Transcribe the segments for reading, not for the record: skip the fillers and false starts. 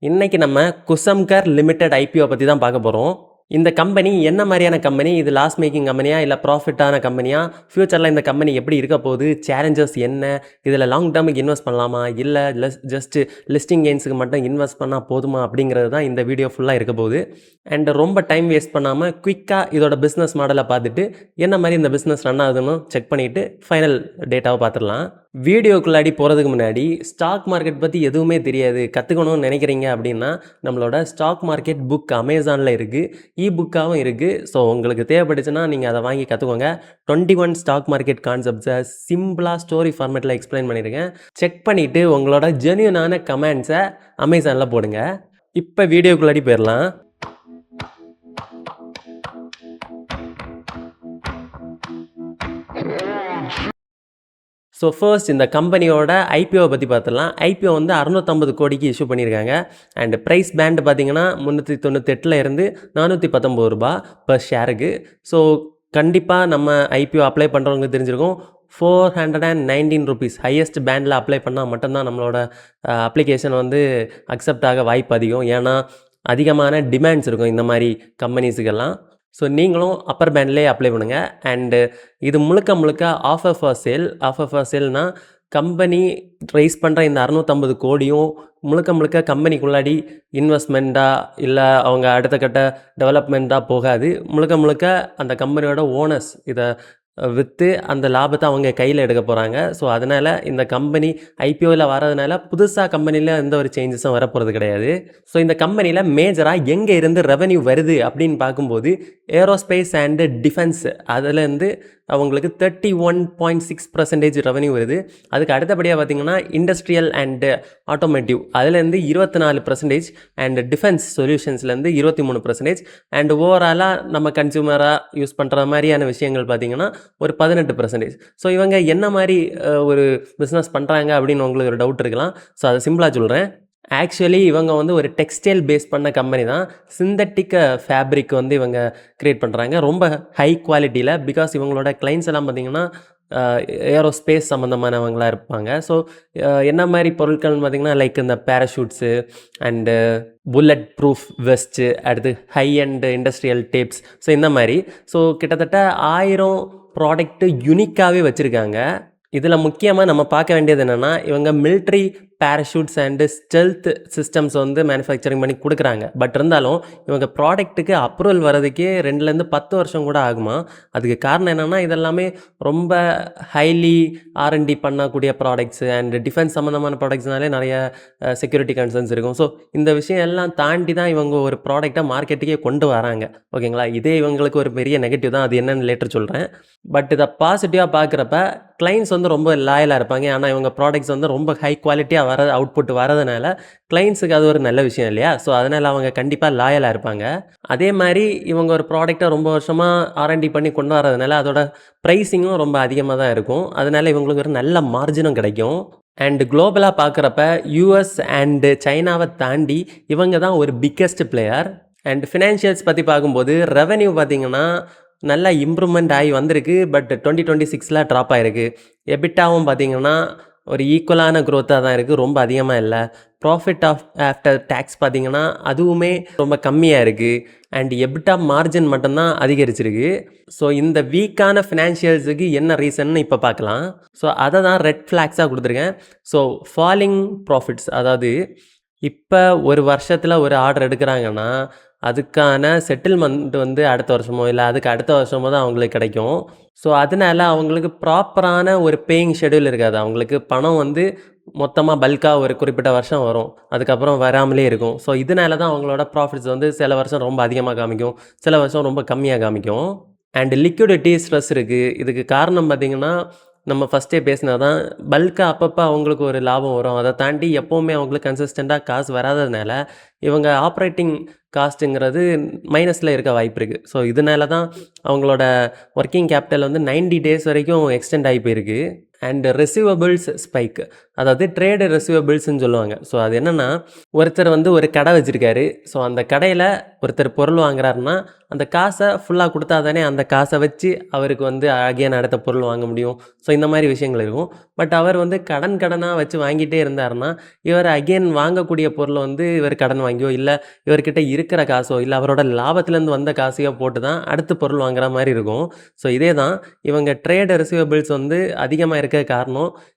இன்னைக்கு நம்ம குசம்கர் limited IPO பற்றி தான் பார்க்க போகிறோம். இந்த கம்பெனி என்ன மாதிரியான கம்பெனி? இது லாஸ் மேக்கிங் கம்பெனியா, இல்லை ப்ராஃபிட்டான கம்பெனியா? ஃப்யூச்சரில் இந்த கம்பெனி எப்படி இருக்க போகுது? சேலஞ்சஸ் என்ன? இதில் லாங் டேர்முக்கு இன்வெஸ்ட் பண்ணலாமா, இல்லை ஜஸ்ட்டு லிஸ்டிங் கெயின்ஸுக்கு மட்டும் இன்வெஸ்ட் பண்ணால் போதுமா அப்படிங்கிறது தான் இந்த வீடியோ ஃபுல்லாக இருக்க போகுது. அண்ட் ரொம்ப டைம் வேஸ்ட் பண்ணாமல் குயிக்காக இதோட பிஸ்னஸ் மாடலை பார்த்துட்டு என்ன மாதிரி இந்த பிஸ்னஸ் ரன் ஆகுதுன்னு செக் பண்ணிவிட்டு ஃபைனல் டேட்டாவை பார்த்துடலாம். வீடியோக்குள்ளாடி போகிறதுக்கு முன்னாடி ஸ்டாக் மார்க்கெட் பற்றி எதுவுமே தெரியாது, கற்றுக்கணும்னு நினைக்கிறீங்க அப்படின்னா நம்மளோட ஸ்டாக் மார்க்கெட் புக் அமேசானில் இருக்குது, புக்காகவும் இருக்குது. ஸோ உங்களுக்கு தேவைப்பட்டுச்சுன்னா நீங்கள் அதை வாங்கி கற்றுக்கோங்க. 21 ஸ்டாக் மார்க்கெட் கான்செப்ட்ஸை சிம்பிளாக ஸ்டோரி ஃபார்மேட்டில் எக்ஸ்பிளைன் பண்ணியிருக்கேன். செக் பண்ணிவிட்டு உங்களோட ஜென்யூனான கமெண்ட்ஸை அமேசானில் போடுங்க. இப்போ வீடியோக்குள்ளாடி போயிடலாம். ஸோ ஃபர்ஸ்ட் இந்த கம்பெனியோட ஐபிஓவை பற்றி பார்த்துடலாம். ஐபிஓ வந்து 650 கோடிக்கு இஷ்யூ பண்ணியிருக்காங்க. அண்ட் ப்ரைஸ் பேண்ட் பார்த்தீங்கன்னா 398 இருந்து 419 ரூபா பர் ஷேருக்கு. ஸோ கண்டிப்பாக நம்ம ஐபிஓ அப்ளை பண்ணுறவங்க தெரிஞ்சிருக்கும். 419 ருபீஸ் ஹையஸ்ட் பேண்டில் அப்ளை பண்ணால் மட்டும்தான் நம்மளோட அப்ளிகேஷன் வந்து அக்செப்ட் ஆக வாய்ப்பு அதிகம். ஏன்னா அதிகமான டிமாண்ட்ஸ் இருக்கும் இந்த மாதிரி கம்பெனிஸுக்கெல்லாம். ஸோ நீங்களும் அப்பர் பேண்ட்லேயே அப்ளை பண்ணுங்கள். அண்டு இது முழுக்க ஆஃபர் ஃபார் சேல்னால் கம்பெனி ரைஸ் பண்ணுற இந்த 650 கோடியும் முழுக்க கம்பெனிக்குள்ளாடி இன்வெஸ்ட்மெண்ட்டாக இல்லை அவங்க அடுத்த கட்ட டெவலப்மெண்ட்டாக போகாது. முழுக்க அந்த கம்பெனியோட ஓனர்ஸ் இதை விற்று அந்த லாபத்தை அவங்க கையில் எடுக்க போகிறாங்க. ஸோ அதனால் இந்த கம்பெனி ஐபிஓவில் வரதுனால புதுசாக கம்பெனியில் எந்த ஒரு சேஞ்சஸும் வரப்போகிறது கிடையாது. ஸோ இந்த கம்பெனியில் மேஜராக எங்கே இருந்து ரெவென்யூ வருது அப்படின்னு பார்க்கும்போது ஏரோஸ்பேஸ் அண்டு டிஃபென்ஸ் அதுலேருந்து அவங்களுக்கு 31.6% ரெவென்யூ வருது. அதுக்கு அடுத்தபடியாக பார்த்திங்கன்னா இண்டஸ்ட்ரியல் அண்டு ஆட்டோமேட்டிவ் அதுலேருந்து 24%, அண்ட் டிஃபென்ஸ் சொல்யூஷன்ஸ்லேருந்து 23%, அண்ட் ஓவராலாக நம்ம கன்சியூமராக யூஸ் பண்ணுற மாதிரியான விஷயங்கள் பார்த்திங்கன்னா ஒரு 18%. ஸோ இவங்க என்ன மாதிரி ஒரு பிஸ்னஸ் பண்ணுறாங்க அப்படின்னு உங்களுக்கு ஒரு டவுட் இருக்கலாம். ஸோ அதை சிம்பிளாக சொல்கிறேன். ஆக்சுவலி இவங்க வந்து ஒரு டெக்ஸ்டைல் பேஸ் பண்ண கம்பெனி தான். சிந்தட்டிக் ஃபேப்ரிக் வந்து இவங்க க்ரியேட் பண்ணுறாங்க ரொம்ப ஹை குவாலிட்டியில். பிகாஸ் இவங்களோட கிளைண்ட்ஸ் எல்லாம் பார்த்திங்கன்னா ஏரோஸ்பேஸ் சம்மந்தமானவங்களாக இருப்பாங்க. ஸோ என்ன மாதிரி பொருட்கள்னு பார்த்திங்கன்னா லைக் இந்த parachutes and bullet proof vest, அடுத்து high and industrial tapes. So இந்த மாதிரி ஸோ கிட்டத்தட்ட 1000 ப்ராடக்ட்டு யூனிக்காகவே வச்சுருக்காங்க. இதில் முக்கியமாக நம்ம பார்க்க வேண்டியது என்னென்னா இவங்க military parachutes and stealth systems வந்து மேனுஃபேக்சரிங் பண்ணி கொடுக்குறாங்க. பட் இருந்தாலும் இவங்க ப்ராடக்ட்டுக்கு அப்ரூவல் வரதுக்கே 2லேருந்து 10 வருஷம் கூட ஆகுமா. அதுக்கு காரணம் என்னென்னா இதெல்லாமே ரொம்ப ஹைலி R&D பண்ணக்கூடிய ப்ராடக்ட்ஸு அண்டு டிஃபென்ஸ் சம்மந்தமான ப்ராடக்ட்ஸ்னாலே நிறைய செக்யூரிட்டி கன்சர்ன்ஸ் இருக்கும். ஸோ இந்த விஷயம் எல்லாம் தாண்டி தான் இவங்க ஒரு ப்ராடக்டை மார்க்கெட்டுக்கே கொண்டு வராங்க. ஓகேங்களா, இதே இவங்களுக்கு ஒரு பெரிய நெகட்டிவ் தான், அது என்னென்னு லேட்டர் சொல்கிறேன். பட் இதை பாசிட்டிவாக பார்க்குறப்ப கிளைண்ட்ஸ் வந்து ரொம்ப லாயலாக இருப்பாங்க. ஆனால் இவங்க ப்ராடக்ட்ஸ் வந்து ரொம்ப ஹை குவாலிட்டியாக அவுட்புட் வரதுனால கிளைண்ட்ஸுக்கு அது ஒரு நல்ல விஷயம் இல்லையா. ஸோ அதனால் அவங்க கண்டிப்பாக லாயலாக இருப்பாங்க. அதே மாதிரி இவங்க ஒரு ப்ராடக்டை ரொம்ப வருஷமாக R&D பண்ணி கொண்டு வரதுனால அதோட ப்ரைஸிங்கும் ரொம்ப அதிகமாக தான் இருக்கும். அதனால் இவங்களுக்கு ஒரு நல்ல மார்ஜினும் கிடைக்கும். அண்டு குளோபலாக பார்க்குறப்ப US அண்டு சைனாவை தாண்டி இவங்க தான் ஒரு பிக்கஸ்ட் பிளேயர். அண்ட் ஃபினான்ஷியல்ஸ் பற்றி பார்க்கும்போது ரெவென்யூ பார்த்திங்கன்னா நல்லா இம்ப்ரூவ்மெண்ட் ஆகி வந்திருக்கு. பட் 2026 ட்ராப் ஆகிருக்கு. எபிட்டாவும் பார்த்திங்கன்னா ஒரு ஈக்குவலான க்ரோத்தாக தான் இருக்குது, ரொம்ப அதிகமாக இல்லை. ப்ராஃபிட் ஆஃப்டர் டேக்ஸ் பார்த்திங்கன்னா அதுவுமே ரொம்ப கம்மியாக இருக்குது. அண்ட் எபிட்டா மார்ஜின் மட்டும்தான் அதிகரிச்சிருக்கு. ஸோ இந்த வீக்கான ஃபினான்ஷியல்ஸுக்கு என்ன ரீசன்னு இப்போ பார்க்கலாம். ஸோ அதை தான் ரெட் ஃப்ளாக்ஸாக கொடுத்துருக்கேன். ஸோ ஃபாலிங் ப்ராஃபிட்ஸ், அதாவது இப்போ ஒரு வருஷத்தில் ஒரு ஆர்டர் எடுக்கிறாங்கன்னா அதுக்கான செட்டில்மெண்ட் வந்து அடுத்த வருஷமோ இல்லை அதுக்கு அடுத்த வருஷமோ தான் அவங்களுக்கு கிடைக்கும். ஸோ அதனால் அவங்களுக்கு ப்ராப்பரான ஒரு பேயிங் ஷெடியூல் இருக்காது. அவங்களுக்கு பணம் வந்து மொத்தமாக பல்காக ஒரு குறிப்பிட்ட வருஷம் வரும், அதுக்கப்புறம் வராமலே இருக்கும். ஸோ இதனால தான் அவங்களோட ப்ராஃபிட்ஸ் வந்து சில வருஷம் ரொம்ப அதிகமாக காமிக்கும், சில வருஷம் ரொம்ப கம்மியாக காமிக்கும். அண்ட் லிக்விடிட்டி ஸ்ட்ரெஸ் இருக்குது. இதுக்கு காரணம் பார்த்திங்கன்னா நம்ம ஃபஸ்ட்டே பேசினா தான் பல்காக அப்பப்போ அவங்களுக்கு ஒரு லாபம் வரும். அதை தாண்டி எப்போவுமே அவங்களுக்கு கன்சிஸ்டண்ட்டாக காசு வராததுனால இவங்க ஆப்ரேட்டிங் காஸ்ட்டுங்கிறது மைனஸில் இருக்க வாய்ப்பு இருக்குது. ஸோ இதனால தான் அவங்களோட ஒர்க்கிங் கேபிட்டல் வந்து 90 days வரைக்கும் எக்ஸ்டெண்ட் ஆகி போயிருக்கு. அண்ட் ரிசீவபிள்ஸ் ஸ்பைக், அதாவது ட்ரேடு ரிசீவபிள்ஸ்ன்னு சொல்லுவாங்க. ஸோ அது என்னன்னா, ஒருத்தர் வந்து ஒரு கடை வச்சிருக்காரு. ஸோ அந்த கடையில ஒருத்தர் பொருள் வாங்குறாருன்னா, அந்த காச ஃபுல்லா குடுத்தா தானே அந்த காச வச்சு அவருக்கு வந்து அகைன் அடுத்த பொருள் வாங்க முடியும். ஸோ இந்த மாரி விஷயங்கள் இருக்கும். பட் அவர் வந்து கடனா வச்சு வாங்கிட்டே இருந்தாருன்னா, இவர் அகைன் வாங்கக்கூடிய பொருள வந்து இவர் கடன் வாங்கியோ, இல்ல இவர்கிட்ட இருக்கிற காசோ, இல்ல அவரோட லாபத்திலேருந்து வந்த காசையோ போட்டு தான் அடுத்து பொருள் வாங்குற மாரி இருக்கும். ஸோ இதே தான் இவங்க ட்ரேட் ரிசீவபிள்ஸ் வந்து அதிகமா இருக்க காரணம்,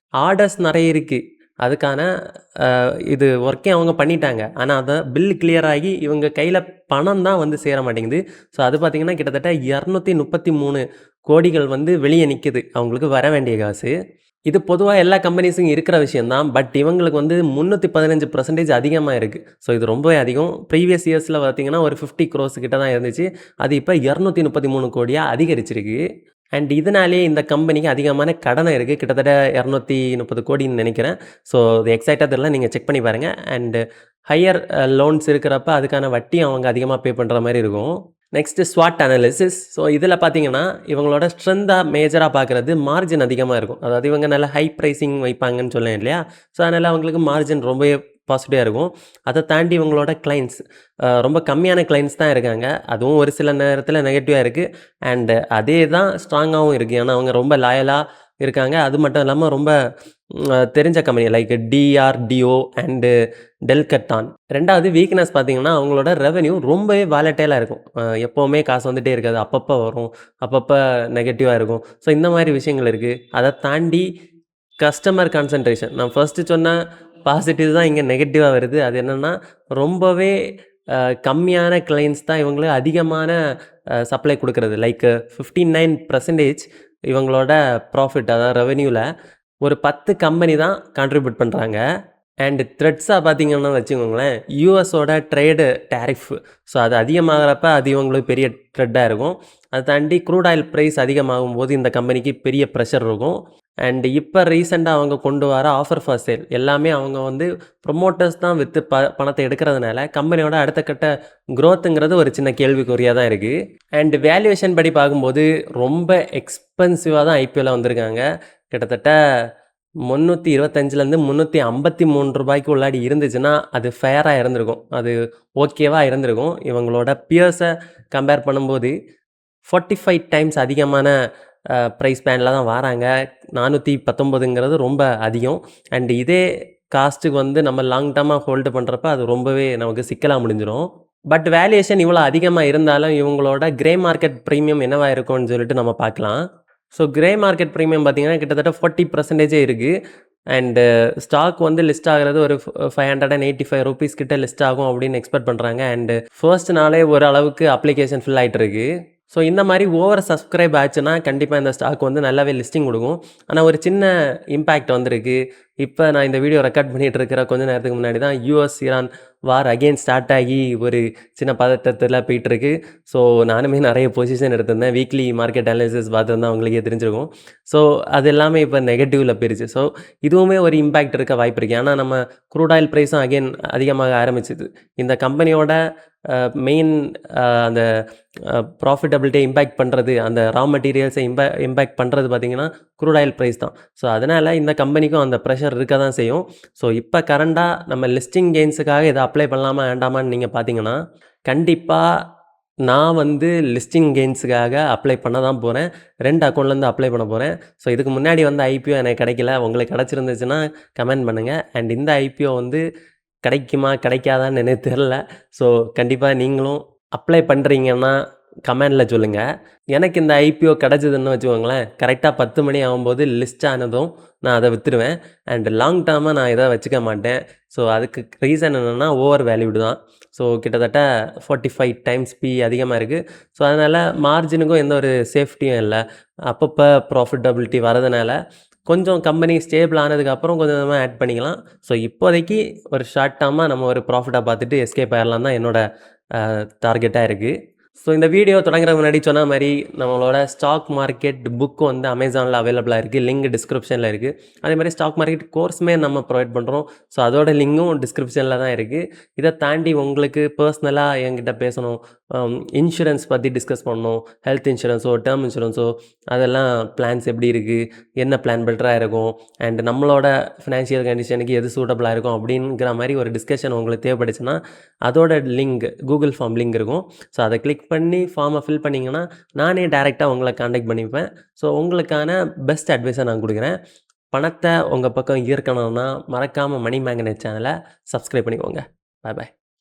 ஆர்டர்ஸ் நெறைய இருக்கு. அதுக்கான இது ஒர்க்கே அவங்க பண்ணிட்டாங்க. ஆனா, அத பில் கிளியர் ஆகி இவங்க கையில பணம் தான் வந்து சேர மாட்டேங்குது. ஸோ, அது பார்த்தீங்கன்னா, கிட்டத்தட்ட 233 கோடிகள் வந்து வெளிய நிக்குது. அவங்களுக்கு வர வேண்டிய காசு. இது பொதுவா எல்லா கம்பெனிஸுக்கும் இருக்கிற விஷயம் தான். பட் இவங்களுக்கு வந்து 315% அதிகமா இருக்கு. ஸோ, இது ரொம்பவே அதிகம். ப்ரீவியஸ் இயர்ஸ்ல பார்த்தீங்கன்னா, ஒரு 50 குரோர்ஸ் கிட்ட தான் இருந்துச்சு. அது இப்ப 233 கோடியா அதிகரிச்சிருக்கு. அண்ட் இதனாலேயே இந்த கம்பெனிக்கு அதிகமான கடன் இருக்கு. கிட்டத்தட்ட 230 கோடின்னு நெனைக்கிறேன். ஸோ, அது எக்ஸாக்ட்டா தெரியல. நீங்க செக் பண்ணி பாருங்க. அண்ட் ஹையர் லோன்ஸ் இருக்கிறப்ப அதுக்கான வட்டியும் அவங்க அதிகமா பே பண்ற மாரி இருக்கும். நெக்ஸ்ட்டு ஸ்வாட் அனாலிசிஸ். ஸோ, இதில பார்த்தீங்கன்னா, இவங்களோட ஸ்ட்ரென்த்தா மேஜரா பார்க்குறது மார்ஜின் அதிகமா இருக்கும். அதாவது இவங்க நல்ல ஹை பிரைசிங் வைப்பாங்கன்னு சொன்னேன் இல்லையா? ஸோ, அதனால அவங்களுக்கு மார்ஜின் ரொம்பவே பாசிட்டிவா இருக்கும். அத தாண்டி இவங்களோட கிளையண்ட்ஸ் ரொம்ப கம்மியான கிளையண்ட்ஸ் தான் இருக்காங்க. அதுவும் ஒரு சில நேரத்தில நெகட்டிவா இருக்கு. அண்ட் அதே தான் ஸ்ட்ராங்காவும் இருக்கு. ஏன்னா, அவங்க ரொம்ப லாயலா இருக்காங்க. அது மட்டும் இல்லாம ரொம்ப தெரிஞ்ச கம்பெனி லைக் டிஆர்டிஓ அண்டு டெல்கட்டான். 2வது வீக்னஸ் பார்த்தீங்கன்னா, அவங்களோட ரெவென்யூ ரொம்பவே வாலடைலா இருக்கும். எப்பவுமே காசு வந்துட்டே இருக்காது. அப்பப்ப வரும். அப்பப்ப நெகட்டிவா இருக்கும். ஸோ இந்த மாரி விஷயங்கள் இருக்கு. அத தாண்டி கஸ்டமர் கான்சன்ட்ரேஷன். நான் ஃபர்ஸ்ட்டு சொன்ன பாசிட்டிவ் தான் இங்க நெகட்டிவா வருது. அது என்னன்னா, ரொம்பவே கம்மியான கிளையண்ட்ஸ் தான் இவங்களுக்கு அதிகமான சப்ளை குடுக்குறது. லைக் 59% இவங்களோட ப்ராஃபிட் அதாவது ரெவென்யூல ஒரு 10 கம்பெனி தான் கான்ட்ரிபியூட் பண்றாங்க. அண்ட் த்ரெட்ஸா பார்த்தீங்கன்னா வச்சுக்கோங்களேன், யுஎஸோட ட்ரேடு டாரிஃப். ஸோ அது அதிகமாகறப்ப அது இவங்களுக்கு பெரிய த்ரெட்டா இருக்கும். அத தாண்டி க்ரூட் ஆயில் பிரைஸ் அதிகமாகும்போது இந்த கம்பெனிக்கு பெரிய பிரஷர் இருக்கும். அண்ட் இப்ப ரீசென்ட்டா அவங்க கொண்டு வர ஆஃபர் ஃபார் சேல் எல்லாமே அவங்க வந்து ப்ரமோட்டர்ஸ் தான் வித்து பணத்த எடுக்கிறதுனால, கம்பெனியோட அடுத்த கட்ட குரோத்துங்கிறது ஒரு சின்ன கேள்விக்குறியா தான் இருக்கு. அண்ட் வேல்யூவேஷன் படி பார்க்கும்போது ரொம்ப எக்ஸ்பென்சிவா தான் ஐபிஓல வந்திருக்காங்க. கிட்டத்தட்ட 325லேருந்து ரூ. 353 உள்ளாடி இருந்துச்சுன்னா, அது ஃபேரா இருந்திருக்கும். அது ஓகேவா இருந்திருக்கும். இவங்களோட பியர்ஸ கம்பேர் பண்ணும்போது 45 டைம்ஸ் அதிகமான பிரைஸ் பேண்ட்ல தான் வாராங்க. 419ங்கிறது ரொம்ப அதிகம். அண்ட் இதே காஸ்ட்டுக்கு வந்து நம்ம லாங் டர்மா ஹோல்டு பண்றப்ப அது ரொம்பவே நமக்கு சிக்கலா முடிஞ்சிரும். பட் வேல்யூவேஷன் இவ்வளோ அதிகமா இருந்தாலும், இவங்களோட கிரே மார்க்கெட் பிரீமியம் என்னவா இருக்கும்னு சொல்லிட்டு நம்ம பார்க்கலாம். ஸோ கிரே மார்க்கெட் பிரீமியம் பார்த்தீங்கன்னா, கிட்டத்தட்ட 40% இருக்கு. அண்டு ஸ்டாக் வந்து லிஸ்ட் ஆகுறது ஒரு ₹585 கிட்ட லிஸ்ட் ஆகும் அப்படின்னு எக்ஸ்பெக்ட் பண்றாங்க. அண்டு ஃபர்ஸ்ட் நாளே ஓரளவுக்கு அப்ளிகேஷன் ஃபில் ஆயிட்டு இருக்கு. ஸோ இந்த மாரி ஓவர் சப்ஸ்கிரைப் ஆச்சுன்னா, கண்டிப்பா இந்த ஸ்டாக் வந்து நல்லாவே லிஸ்டிங் குடுக்கும். ஆனா ஒரு சின்ன இம்பேக்ட் வந்திருக்கு. இப்ப நான் இந்த வீடியோ ரெக்கார்ட் பண்ணிட்டு இருக்கிற கொஞ்ச நேரத்துக்கு முன்னாடி தான் யுஎஸ், ஈரான் வார் அகைன் ஸ்டார்ட் ஆகி ஒரு சின்ன பதட்டத்தில போயிட்டுருக்கு. ஸோ நானுமே நெறைய பொசிஷன் எடுத்திருந்தேன். வீக்லி மார்க்கெட் அனாலிசிஸ் பார்த்திருந்தா உங்களுக்கே தெரிஞ்சிருக்கும். ஸோ அது எல்லாமே இப்ப நெகட்டிவ்ல போயிருச்சு. ஸோ இதுவுமே ஒரு இம்பேக்ட் இருக்க வாய்ப்பு இருக்கு. ஏன்னா நம்ம க்ரூட் ஆயில் பிரைஸும் அகைன் அதிகமாக ஆரம்பிச்சுது. இந்த கம்பெனியோட மெயின் அந்த ப்ராஃபிட்டபிலிட்டிய இம்பேக்ட் பண்றது, அந்த ரா மெட்டீரியல்ஸ இம்பேக்ட் பண்றது பார்த்தீங்கன்னா, க்ரூட் ஆயில் பிரைஸ் தான். ஸோ அதனால இந்த கம்பெனிக்கும் அந்த பிரஷர் இருக்க தான் செய்யும். ஸோ இப்ப கரண்டா நம்ம லிஸ்டிங் கெயின்ஸுக்காக இத அப்ளை பண்ணலாமா வேண்டாமான்னு நீங்க பார்த்தீங்கன்னா, கண்டிப்பா நான் வந்து லிஸ்டிங் கெயின்ஸுக்காக அப்ளை பண்ண தான் போறேன். 2 அக்கவுண்ட்லேருந்து அப்ளை பண்ண போறேன். ஸோ இதுக்கு முன்னாடி வந்த ஐபிஓ எனக்கு கிடைக்கல. உங்களுக்கு கிடைச்சிருந்துச்சுன்னா கமெண்ட் பண்ணுங்க. அண்ட் இந்த ஐபிஓ வந்து கிடைக்குமா? கிடைக்காதான்னு எனக்கு தெரியல. ஸோ கண்டிப்பா நீங்களும் அப்ளை பண்றீங்கன்னா, கமெண்ட்ல சொல்லுங்க. எனக்கு இந்த ஐபிஓ கிடைச்சதுன்னு வச்சுக்கோங்களேன், கரெக்ட்டா 10 மணி ஆகும்போது லிஸ்ட் ஆனதும் நான் அத வித்துருவேன். அண்ட் லாங் டர்மா நான் இத வச்சுக்க மாட்டேன். ஸோ அதுக்கு ரீசன் என்னன்னா, ஓவர் வேல்யூடு தான். ஸோ கிட்டத்தட்ட 45 டைம்ஸ் பி அதிகமா இருக்கு. ஸோ அதனால மார்ஜினுக்கும் எந்த ஒரு சேஃப்டியும் இல்ல. அப்பப்ப ப்ராஃபிட்டபிலிட்டி வரதுனால, கொஞ்சம் கம்பெனி ஸ்டேபிள் ஆனதுக்கப்புறம் கொஞ்சம் கொஞ்சமா ஆட் பண்ணிக்கலாம். ஸோ இப்போதைக்கு ஒரு ஷார்ட் டர்மா நம்ம ஒரு ப்ராஃபிட்டா பார்த்துட்டு எஸ்கேப் ஆயிரலாம் தான் என்னோட டார்கெட்டா இருக்கு. ஸோ இந்த வீடியோ தொடங்குறதுக்கு முன்னாடி சொன்ன மாரி, நம்மளோட ஸ்டாக் மார்க்கெட் புக் வந்து அமேசான்ல அவைலபிளா இருக்கு. லிங்க் டிஸ்கிரிப்ஷன்ல இருக்கு. அதே மாரி ஸ்டாக் மார்க்கெட் கோர்ஸுமே நம்ம ப்ரொவைட் பண்றோம். ஸோ அதோட லிங்க்கும் டிஸ்கிரிப்ஷன்ல தான் இருக்கு. இத தாண்டி உங்களுக்கு பெர்சனலா என்கிட்ட பேசணும், இன்சூரன்ஸ் பத்தி டிஸ்கஸ் பண்ணணும், ஹெல்த் இன்சூரன்ஸோ, டெர்ம் இன்சூரன்ஸோ அதெல்லாம் பிளான்ஸ் எப்படி இருக்கு? என்ன பிளான் பெட்டரா இருக்கும்? அண்ட் நம்மளோட ஃபினான்ஷியல் கண்டிஷனுக்கு எது சூட்டபிளா இருக்கும்? அப்படிங்கிற மாரி ஒரு டிஸ்கஷன் உங்களுக்கு தேவைப்பட்டுச்சுன்னா, அதோட லிங்க் கூகுள் ஃபார்ம் லிங்க் இருக்கும். ஸோ அத கிளிக் பண்ணி ஃபார்மை ஃபில் பண்ணிங்கன்னா, நானே டைரக்ட்டா உங்கள கான்டாக்ட் பண்ணிப்பேன். ஸோ உங்களுக்கான பெஸ்ட் அட்வைஸை நான் குடுக்குறேன். பணத்த உங்க பக்கம் ஈர்க்கணும்னா, மறக்காம மணி மேக்னெட் சேனல சப்ஸ்கிரைப் பண்ணிக்கோங்க. பாய் பாய்.